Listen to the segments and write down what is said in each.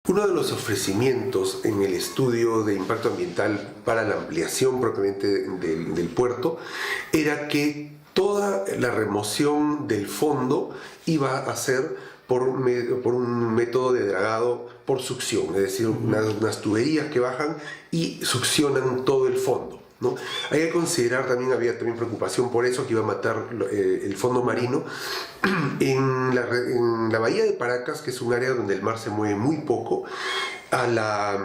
Uno de los ofrecimientos en el estudio de impacto ambiental para la ampliación propiamente del puerto era que toda la remoción del fondo iba a ser por un método de dragado por succión, es decir, unas tuberías que bajan y succionan todo el fondo, ¿no? Hay que considerar también, había también preocupación por eso, que iba a matar el fondo marino. En la bahía de Paracas, que es un área donde el mar se mueve muy poco, la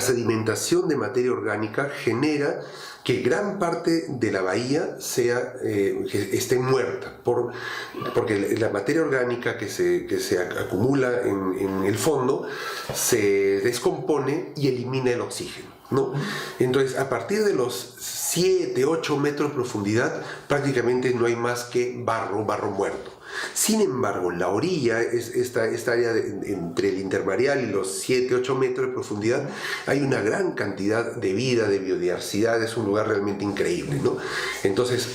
sedimentación de materia orgánica genera que gran parte de la bahía que esté muerta, porque la materia orgánica que se acumula en el fondo se descompone y elimina el oxígeno, ¿no? Entonces, a partir de los 7, 8 metros de profundidad, prácticamente no hay más que barro muerto. Sin embargo, la orilla, esta área entre el intermareal y los 7, 8 metros de profundidad, hay una gran cantidad de vida, de biodiversidad, es un lugar realmente increíble, ¿no? Entonces,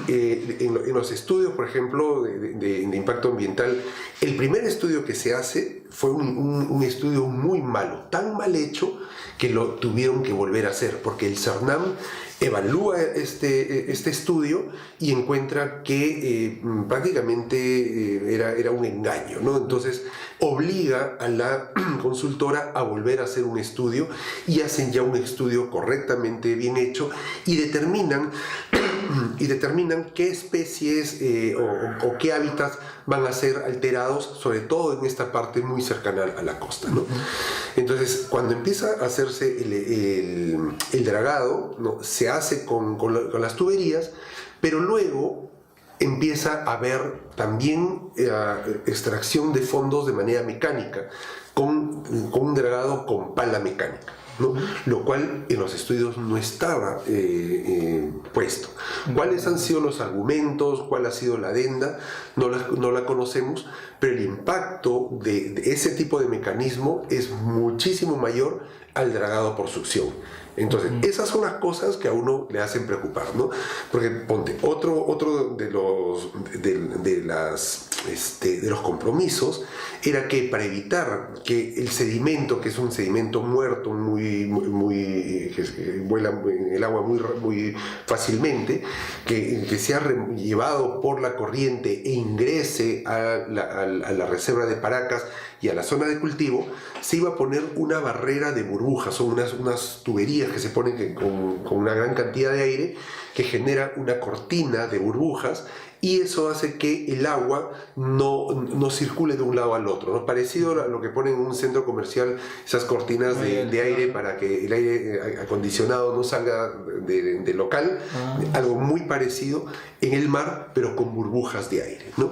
en los estudios, por ejemplo, de impacto ambiental, el primer estudio que se hace fue un estudio muy malo, tan mal hecho que lo tuvieron que volver a hacer, porque el CERNAM evalúa este estudio y encuentra que prácticamente era un engaño, ¿no? Entonces obliga a la consultora a volver a hacer un estudio y hacen ya un estudio correctamente bien hecho y determinan qué especies o qué hábitats van a ser alterados, sobre todo en esta parte muy cercana a la costa, ¿no? Entonces, cuando empieza a hacerse el dragado, ¿no? Se hace con las tuberías, pero luego empieza a haber también extracción de fondos de manera mecánica, con un dragado con pala mecánica, ¿no? Lo cual en los estudios no estaba puesto. ¿Cuáles han sido los argumentos? ¿Cuál ha sido la adenda? No la conocemos, pero el impacto de ese tipo de mecanismo es muchísimo mayor al dragado por succión. Entonces, esas son las cosas que a uno le hacen preocupar, ¿no? Porque, ponte, otro de los compromisos era que para evitar que el sedimento, que es un sedimento muerto, que vuela en el agua muy fácilmente, que sea llevado por la corriente e ingrese a la reserva de Paracas y a la zona de cultivo, se iba a poner una barrera de burbujas, son unas tuberías que se ponen con una gran cantidad de aire que genera una cortina de burbujas, y eso hace que el agua no circule de un lado al otro, ¿no? Parecido a lo que ponen en un centro comercial, esas cortinas de aire para que el aire acondicionado no salga de local, algo muy parecido en el mar, pero con burbujas de aire, ¿no?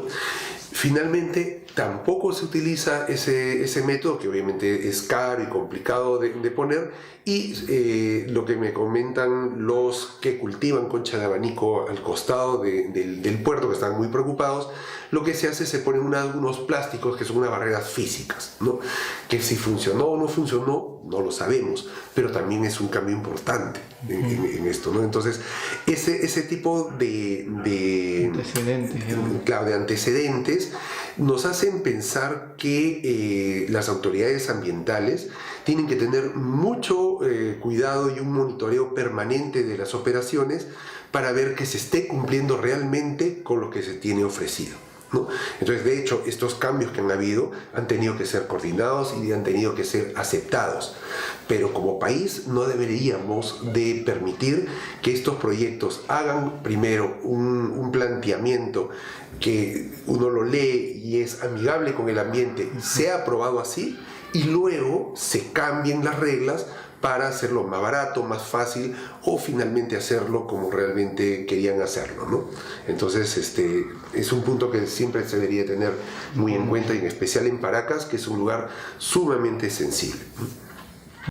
Finalmente, tampoco se utiliza ese método, que obviamente es caro y complicado de poner, y lo que me comentan los que cultivan concha de abanico al costado del puerto, que están muy preocupados, lo que se hace es se ponen unos plásticos que son unas barreras físicas, ¿no? Que si funcionó o no funcionó, no lo sabemos, pero también es un cambio importante en esto, ¿no? Entonces, ese tipo de antecedentes nos hacen pensar que las autoridades ambientales tienen que tener mucho cuidado y un monitoreo permanente de las operaciones para ver que se esté cumpliendo realmente con lo que se tiene ofrecido, ¿no? Entonces, de hecho, estos cambios que han habido han tenido que ser coordinados y han tenido que ser aceptados, pero como país no deberíamos de permitir que estos proyectos hagan primero un planteamiento que uno lo lee y es amigable con el ambiente, sea aprobado así, y luego se cambien las reglas para hacerlo más barato, más fácil, o finalmente hacerlo como realmente querían hacerlo, ¿no? Entonces, es un punto que siempre se debería tener muy en cuenta, y en especial en Paracas, que es un lugar sumamente sensible.